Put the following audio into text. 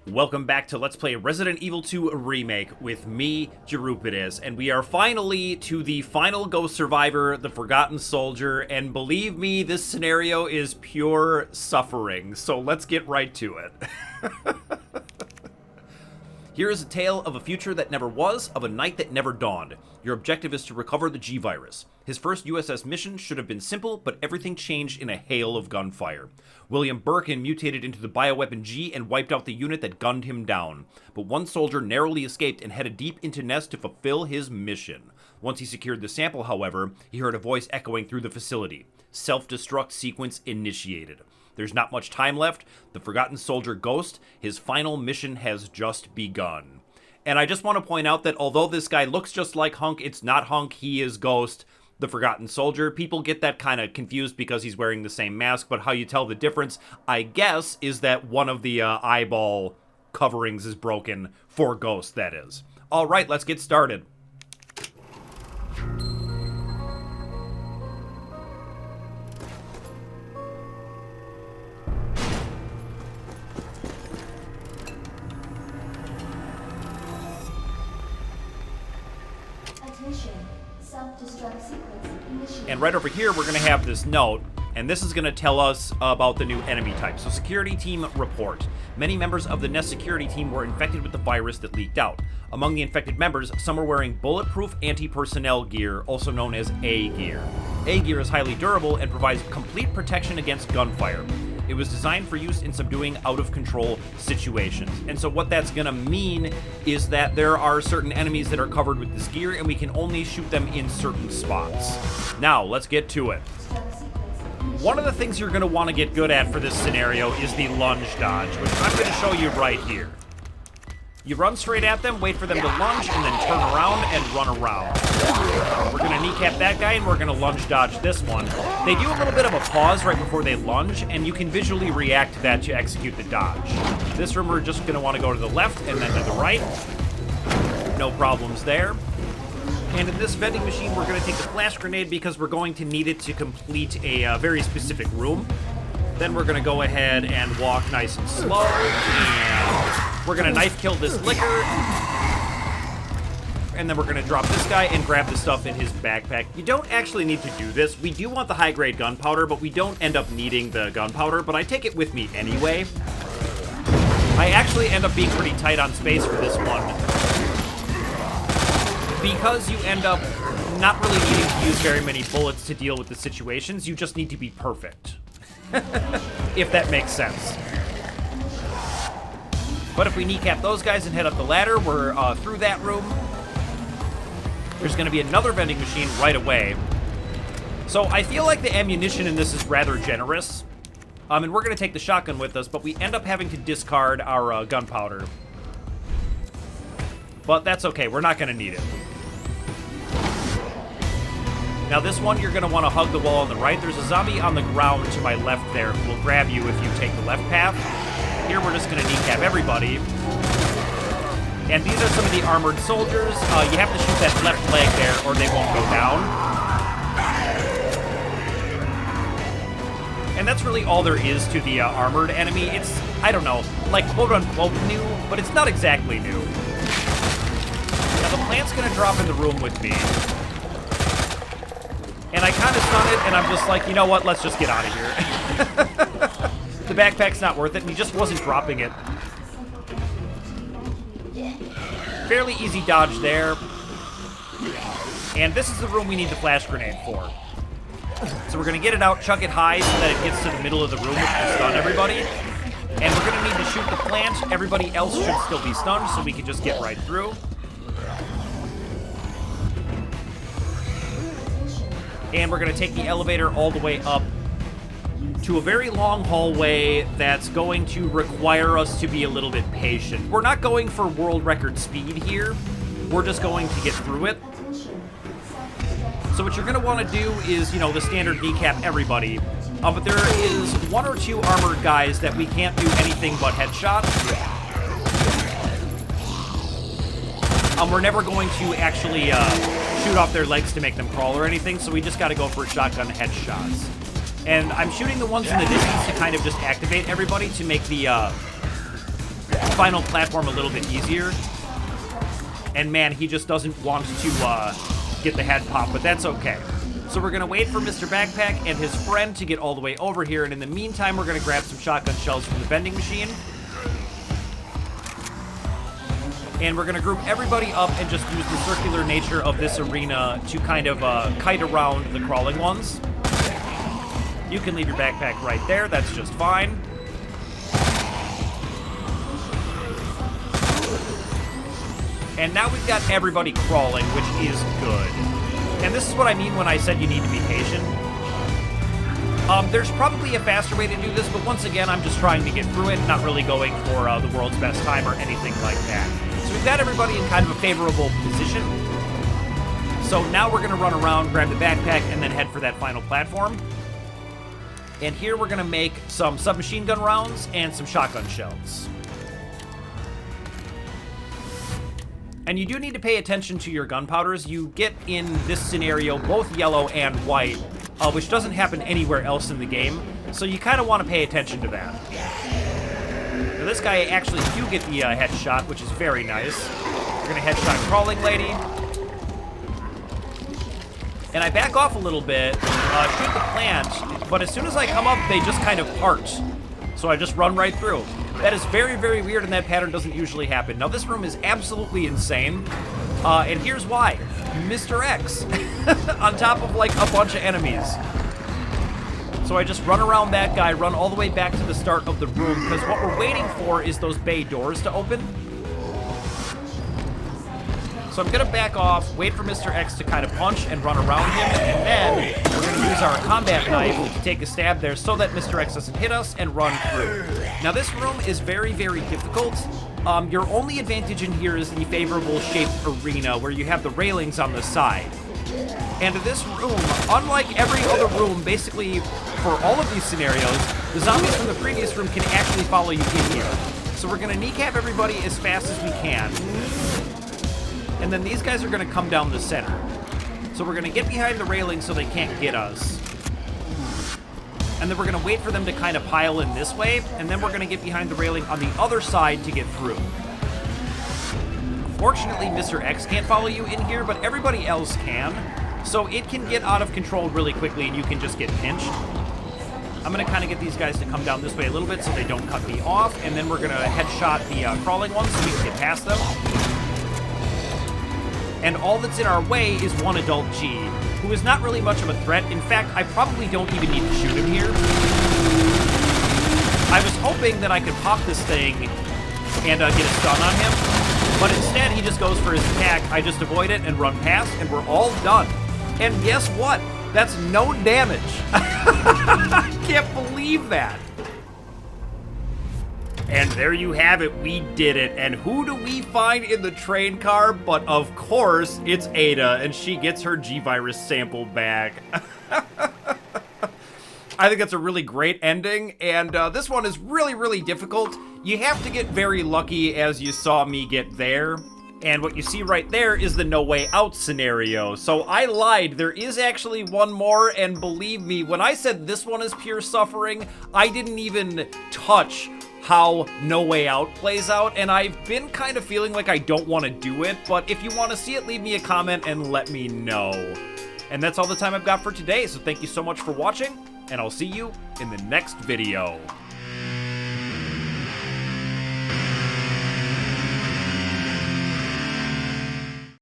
Welcome back to Let's Play Resident Evil 2 Remake with me, Jerupides, and we are finally to the final ghost survivor, the Forgotten Soldier, and believe me, this scenario is pure suffering, so let's get right to it. Here is a tale of a future that never was, of a night that never dawned. Your objective is to recover the G-Virus. His first USS mission should have been simple, but everything changed in a hail of gunfire. William Birkin mutated into the bioweapon G and wiped out the unit that gunned him down. But one soldier narrowly escaped and headed deep into Nest to fulfill his mission. Once he secured the sample, however, he heard a voice echoing through the facility. Self-destruct sequence initiated. There's not much time left. The Forgotten Soldier Ghost, his final mission has just begun. And I just want to point out that although this guy looks just like Hunk, it's not Hunk, he is Ghost, the Forgotten Soldier. People get that kind of confused because he's wearing the same mask, but how you tell the difference, I guess, is that one of the eyeball coverings is broken, for Ghost, that is. Alright, let's get started. And right over here, we're going to have this note, and this is going to tell us about the new enemy type. So, security team report. Many members of the Nest security team were infected with the virus that leaked out. Among the infected members, some are wearing bulletproof anti-personnel gear, also known as A gear. A gear is highly durable and provides complete protection against gunfire. It was designed for use in subduing out-of-control situations. And so what that's going to mean is that there are certain enemies that are covered with this gear, and we can only shoot them in certain spots. Now, let's get to it. One of the things you're going to want to get good at for this scenario is the lunge dodge, which I'm going to show you right here. You run straight at them, wait for them to lunge, and then turn around and run around. We're going to kneecap that guy, and we're going to lunge dodge this one. They do a little bit of a pause right before they lunge, and you can visually react to that to execute the dodge. This room, we're just going to want to go to the left and then to the right. No problems there. And in this vending machine, we're going to take the flash grenade because we're going to need it to complete a very specific room. Then we're going to go ahead and walk nice and slow, and we're going to knife kill this licker. And then we're going to drop this guy and grab the stuff in his backpack. You don't actually need to do this. We do want the high-grade gunpowder, but we don't end up needing the gunpowder, but I take it with me anyway. I actually end up being pretty tight on space for this one, because you end up not really needing to use very many bullets to deal with the situations. You just need to be perfect. If that makes sense. But if we kneecap those guys and head up the ladder, we're through that room. There's going to be another vending machine right away. So I feel like the ammunition in this is rather generous. And we're going to take the shotgun with us, but we end up having to discard our gunpowder. But that's okay, we're not going to need it. Now this one, you're going to want to hug the wall on the right. There's a zombie on the ground to my left there who will grab you if you take the left path. Here we're just going to kneecap everybody. And these are some of the armored soldiers. You have to shoot that left leg there or they won't go down. And that's really all there is to the armored enemy. It's, I don't know, like quote-unquote new, but it's not exactly new. Now the plant's going to drop in the room with me. And I kind of stun it, and I'm just like, you know what, let's just get out of here. The backpack's not worth it, and he just wasn't dropping it. Fairly easy dodge there. And this is the room we need the flash grenade for. So we're going to get it out, chuck it high so that it gets to the middle of the room, which will stun everybody. And we're going to need to shoot the plant. Everybody else should still be stunned, so we can just get right through. And we're going to take the elevator all the way up to a very long hallway that's going to require us to be a little bit patient. We're not going for world record speed here. We're just going to get through it. So what you're going to want to do is, you know, the standard kneecap everybody. But there is one or two armored guys that we can't do anything but headshot. We're never going to actually shoot off their legs to make them crawl or anything, so we just got to go for shotgun headshots. And I'm shooting the ones in the distance to kind of just activate everybody to make the final platform a little bit easier. And man, he just doesn't want to get the head pop, but that's okay. So we're gonna wait for Mr. Backpack and his friend to get all the way over here, and in the meantime, we're gonna grab some shotgun shells from the vending machine. And we're gonna group everybody up and just use the circular nature of this arena to kind of kite around the crawling ones. You can leave your backpack right there, that's just fine. And now we've got everybody crawling, which is good. And this is what I mean when I said you need to be patient. There's probably a faster way to do this, but once again, I'm just trying to get through it, not really going for the world's best time or anything like that. So we've got everybody in kind of a favorable position. So now we're gonna run around, grab the backpack, and then head for that final platform. And here we're gonna make some submachine gun rounds and some shotgun shells. And you do need to pay attention to your gunpowders. You get, in this scenario, both yellow and white, which doesn't happen anywhere else in the game. So you kind of want to pay attention to that. Now this guy actually do get the headshot, which is very nice. We're going to headshot Crawling Lady. And I back off a little bit, shoot the plant, but as soon as I come up, they just kind of part. So I just run right through. That is very, very weird, and that pattern doesn't usually happen. Now, this room is absolutely insane, and here's why. Mr. X on top of, like, a bunch of enemies. So I just run around that guy, run all the way back to the start of the room, because what we're waiting for is those bay doors to open. So I'm going to back off, wait for Mr. X to kind of punch and run around him, and then we're going to use our combat knife to take a stab there so that Mr. X doesn't hit us and run through. Now this room is very, very difficult. Your only advantage in here is the favorable shaped arena where you have the railings on the side. And this room, unlike every other room, basically for all of these scenarios, the zombies from the previous room can actually follow you in here. So we're going to kneecap everybody as fast as we can. And then these guys are going to come down the center. So we're going to get behind the railing so they can't get us. And then we're going to wait for them to kind of pile in this way, and then we're going to get behind the railing on the other side to get through. Fortunately, Mr. X can't follow you in here, but everybody else can. So it can get out of control really quickly, and you can just get pinched. I'm going to kind of get these guys to come down this way a little bit so they don't cut me off, and then we're going to headshot the crawling ones so we can get past them. And all that's in our way is one adult G, who is not really much of a threat. In fact, I probably don't even need to shoot him here. I was hoping that I could pop this thing and get a stun on him, but instead he just goes for his attack. I just avoid it and run past, and we're all done. And guess what? That's no damage. I can't believe that. And there you have it, we did it. And who do we find in the train car? But of course, it's Ada, and she gets her G-Virus sample back. I think that's a really great ending, and this one is really, really difficult. You have to get very lucky, as you saw me get there. And what you see right there is the no way out scenario. So I lied, there is actually one more, and believe me, when I said this one is pure suffering, I didn't even touch how No Way Out plays out, and I've been kind of feeling like I don't want to do it, but if you want to see it, leave me a comment and let me know. And that's all the time I've got for today, so thank you so much for watching, and I'll see you in the next video.